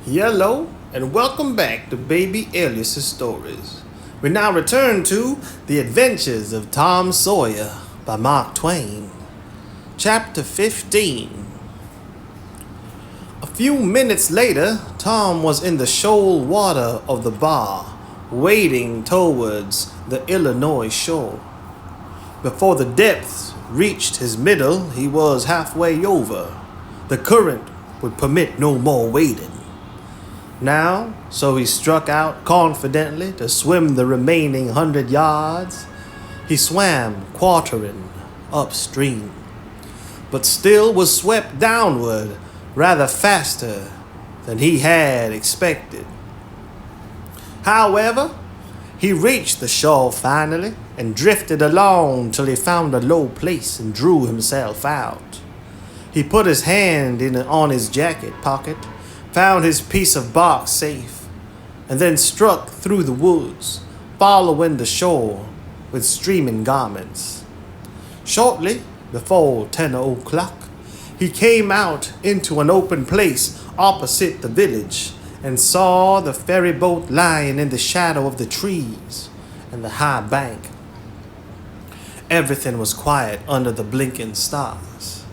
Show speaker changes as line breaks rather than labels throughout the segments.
Hello, and welcome back to Baby Alias's Stories. We now return to The Adventures of Tom Sawyer by Mark Twain. Chapter 15. A few minutes later, Tom was in the shoal water of the bar, wading towards the Illinois shore. Before the depths reached his middle, he was halfway over. The current would permit no more wading. Now, so he struck out confidently to swim the remaining 100 yards. He swam quartering upstream, but still was swept downward rather faster than he had expected. However, he reached the shore finally and drifted along till he found a low place and drew himself out. He put his hand on his jacket pocket, found his piece of bark safe, and then struck through the woods, following the shore with streaming garments. Shortly before 10 o'clock, he came out into an open place opposite the village and saw the ferry boat lying in the shadow of the trees and the high bank. Everything was quiet under the blinking stars.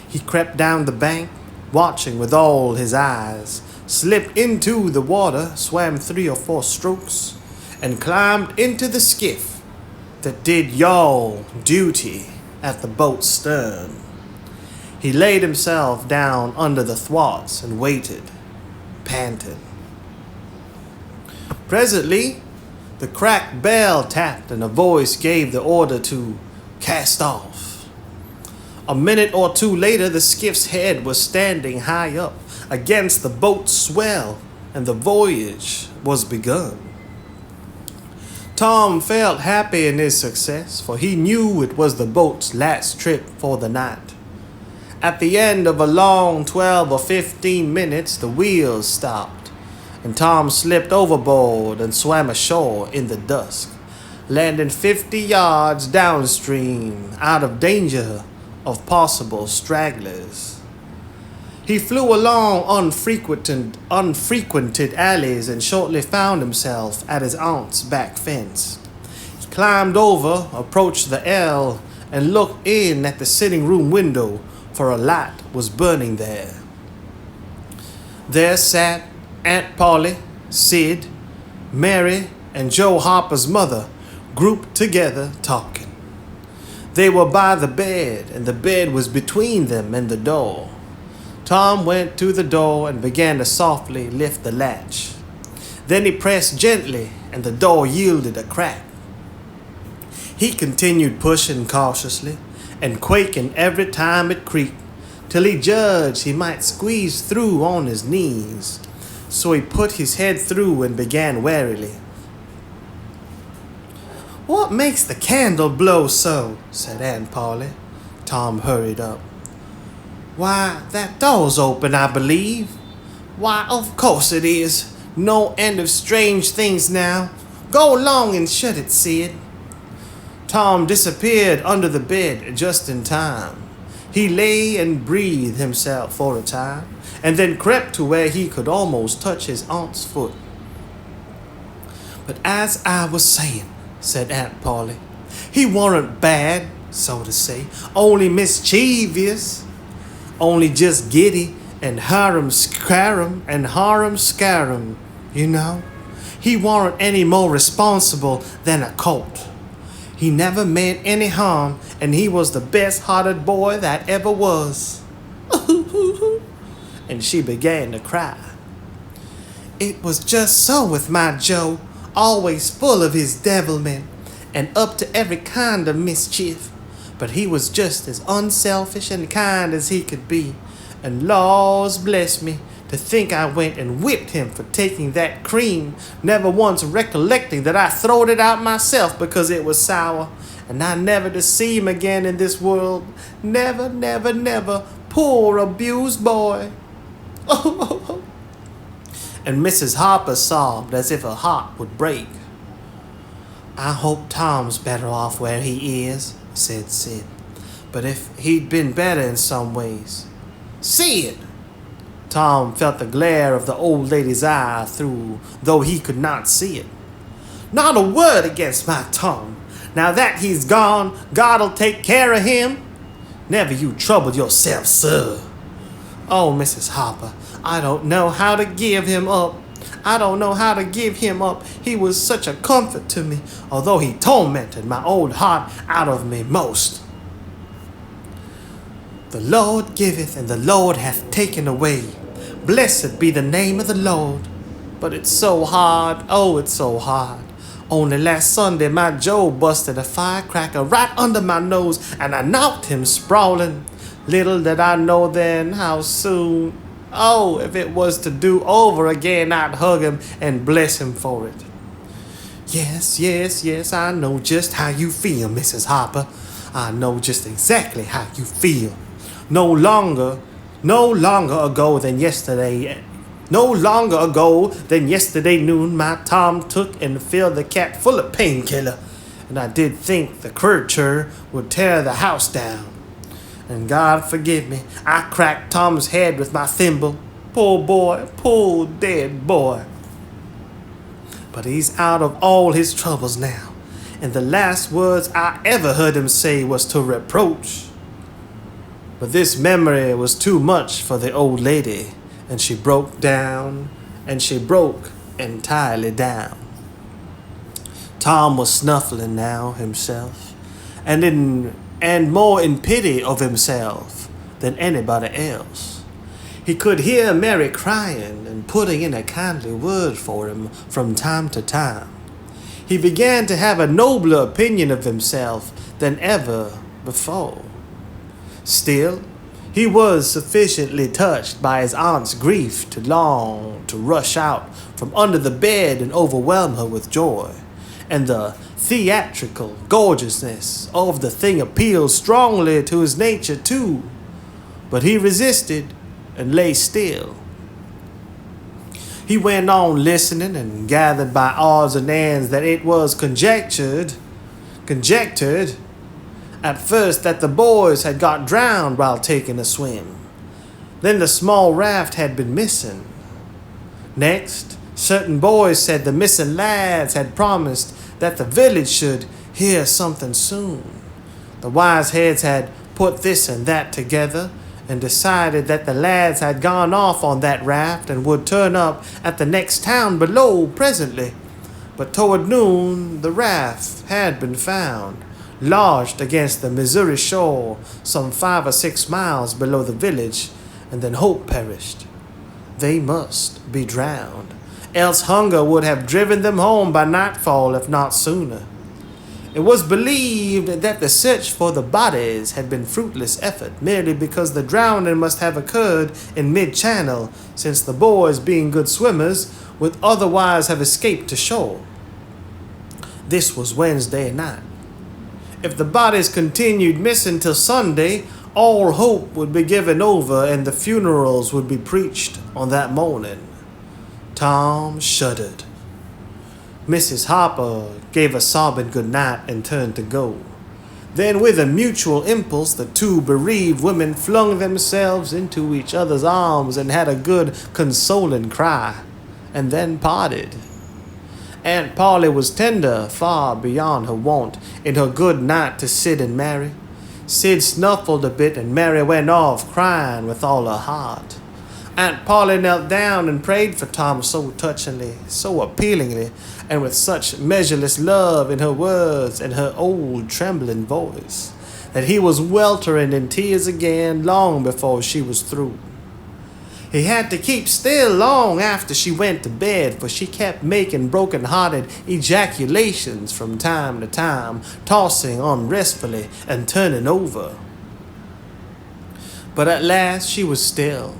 He crept down the bank, watching with all his eyes, slipped into the water, swam 3 or 4 strokes, and climbed into the skiff that did yawl duty at the boat's stern. He laid himself down under the thwarts and waited, panting. Presently, the cracked bell tapped and a voice gave the order to cast off. A minute or two later, the skiff's head was standing high up against the boat's swell, and the voyage was begun. Tom felt happy in his success, for he knew it was the boat's last trip for the night. At the end of a long 12 or 15 minutes, the wheels stopped, and Tom slipped overboard and swam ashore in the dusk, landing 50 yards downstream, out of danger of possible stragglers. He flew along unfrequented alleys and shortly found himself at his aunt's back fence. He climbed over, approached the L, and looked in at the sitting room window, for a light was burning there. There sat Aunt Polly, Sid, Mary, and Joe Harper's mother, grouped together talking. They were by the bed, and the bed was between them and the door. Tom went to the door and began to softly lift the latch. Then he pressed gently, and the door yielded a crack. He continued pushing cautiously and quaking every time it creaked, till he judged he might squeeze through on his knees. So he put his head through and began warily. "What makes the candle blow so?" said Aunt Polly. Tom hurried up. "Why, that door's open, I believe." "Why, of course it is. No end of strange things now. Go along and shut it, Sid." Tom disappeared under the bed just in time. He lay and breathed himself for a time, and then crept to where he could almost touch his aunt's foot. "But as I was saying," said Aunt Polly, "he warn't bad, so to say, only mischievous, only just giddy and harum-scarum, you know. He warn't any more responsible than a colt. He never meant any harm, and he was the best-hearted boy that ever was." And she began to cry. "It was just so with my Joe, always full of his devilment, and up to every kind of mischief. But he was just as unselfish and kind as he could be, and laws bless me, to think I went and whipped him for taking that cream, never once recollecting that I throwed it out myself because it was sour, and I never to see him again in this world. Never, never, never, poor abused boy." And Mrs. Harper sobbed as if her heart would break. "I hope Tom's better off where he is," said Sid. "But if he'd been better in some ways." "Sid!" Tom felt the glare of the old lady's eye through, though he could not see it. "Not a word against my Tom. Now that he's gone, God'll take care of him. Never you trouble yourself, sir. Oh, Mrs. Harper, I don't know how to give him up. I don't know how to give him up. He was such a comfort to me, although he tormented my old heart out of me most. The Lord giveth, and the Lord hath taken away. Blessed be the name of the Lord. But it's so hard, oh, it's so hard. Only last Sunday, my Joe busted a firecracker right under my nose, and I knocked him sprawling. Little did I know then how soon. Oh, if it was to do over again, I'd hug him and bless him for it." Yes, yes, yes, I know just how you feel, Mrs. Harper. I know just exactly how you feel. No longer ago than yesterday noon, my Tom took and filled the cat full of painkiller, and I did think the creature would tear the house down. And God forgive me, I cracked Tom's head with my thimble. Poor boy, poor dead boy. But he's out of all his troubles now, and the last words I ever heard him say was to reproach. But this memory was too much for the old lady, and she broke down, and she broke entirely down. Tom was snuffling now himself, and more in pity of himself than anybody else. He could hear Mary crying and putting in a kindly word for him from time to time. He began to have a nobler opinion of himself than ever before. Still, he was sufficiently touched by his aunt's grief to long to rush out from under the bed and overwhelm her with joy, and the theatrical gorgeousness of the thing appealed strongly to his nature too, but he resisted and lay still. He went on listening and gathered by odds and ends that it was conjectured at first that the boys had got drowned while taking a swim. Then the small raft had been missing. Next, certain boys said the missing lads had promised that the village should hear something soon. The wise heads had put this and that together and decided that the lads had gone off on that raft and would turn up at the next town below presently. But toward noon, the raft had been found, lodged against the Missouri shore some 5 or 6 miles below the village, and then hope perished. They must be drowned, else hunger would have driven them home by nightfall, if not sooner. It was believed that the search for the bodies had been fruitless effort, merely because the drowning must have occurred in mid-channel, since the boys, being good swimmers, would otherwise have escaped to shore. This was Wednesday night. If the bodies continued missing till Sunday, all hope would be given over and the funerals would be preached on that morning. Tom shuddered. Mrs. Harper gave a sobbing good night and turned to go. Then, with a mutual impulse, the two bereaved women flung themselves into each other's arms and had a good, consoling cry, and then parted. Aunt Polly was tender, far beyond her wont, in her good night to Sid and Mary. Sid snuffled a bit, and Mary went off crying with all her heart. Aunt Polly knelt down and prayed for Tom so touchingly, so appealingly, and with such measureless love in her words and her old trembling voice, that he was weltering in tears again long before she was through. He had to keep still long after she went to bed, for she kept making broken-hearted ejaculations from time to time, tossing unrestfully and turning over. But at last she was still,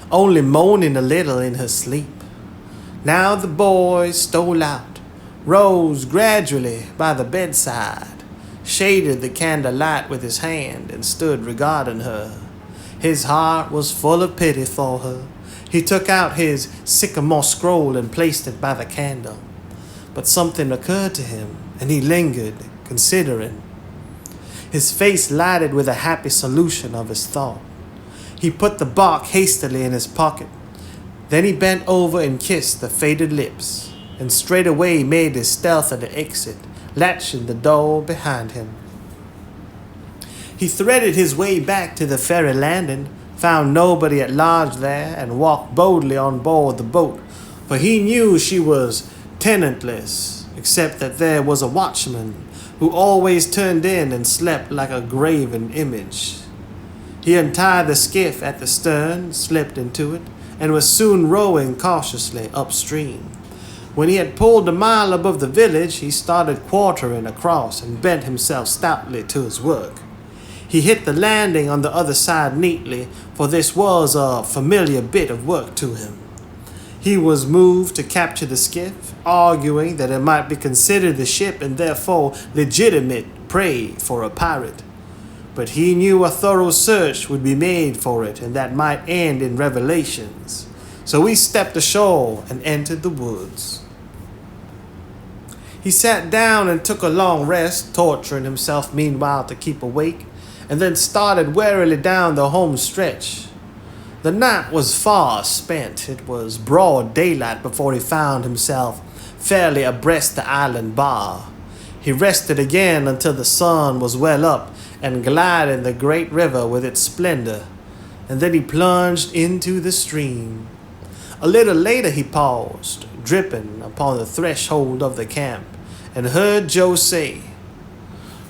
only moaning a little in her sleep. Now the boy stole out, rose gradually by the bedside, shaded the candlelight with his hand, and stood regarding her. His heart was full of pity for her. He took out his sycamore scroll and placed it by the candle. But something occurred to him, and he lingered, considering. His face lighted with a happy solution of his thought. He put the bark hastily in his pocket, Then he bent over and kissed the faded lips, and straightway made his stealthy exit, latching the door behind him. He threaded his way back to the ferry landing, found nobody at large there, and walked boldly on board the boat, for he knew she was tenantless, except that there was a watchman who always turned in and slept like a graven image. He untied the skiff at the stern, slipped into it, and was soon rowing cautiously upstream. When he had pulled a mile above the village, he started quartering across and bent himself stoutly to his work. He hit the landing on the other side neatly, for this was a familiar bit of work to him. He was moved to capture the skiff, arguing that it might be considered the ship and therefore legitimate prey for a pirate. But he knew a thorough search would be made for it, and that might end in revelations. So he stepped ashore and entered the woods. He sat down and took a long rest, torturing himself meanwhile to keep awake, and then started warily down the home stretch. The night was far spent. It was broad daylight before he found himself fairly abreast the island bar. He rested again until the sun was well up and glided the great river with its splendor, and then he plunged into the stream. A little later he paused, dripping, upon the threshold of the camp, and heard Joe say,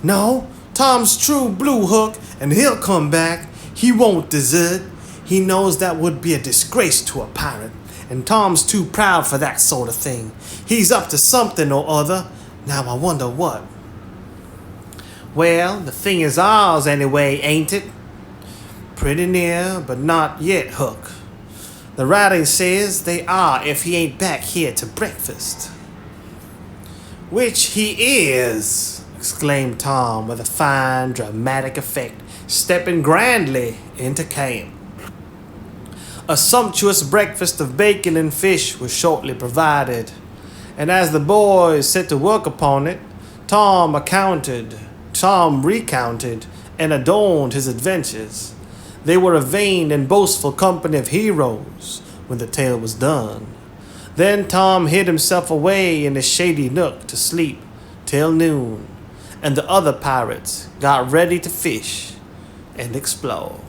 "No, Tom's true blue hook, and he'll come back. He won't desert. He knows that would be a disgrace to a pirate, and Tom's too proud for that sort of thing. He's up to something or other. Now I wonder what." "Well, the thing is ours anyway, ain't it?" "Pretty near, but not yet, Hook. The writing says they are if he ain't back here to breakfast." "Which he is!" exclaimed Tom with a fine dramatic effect, stepping grandly into camp. A sumptuous breakfast of bacon and fish was shortly provided, and as the boys set to work upon it, Tom recounted and adorned his adventures. They were a vain and boastful company of heroes when the tale was done. Then Tom hid himself away in a shady nook to sleep till noon, and the other pirates got ready to fish and explore.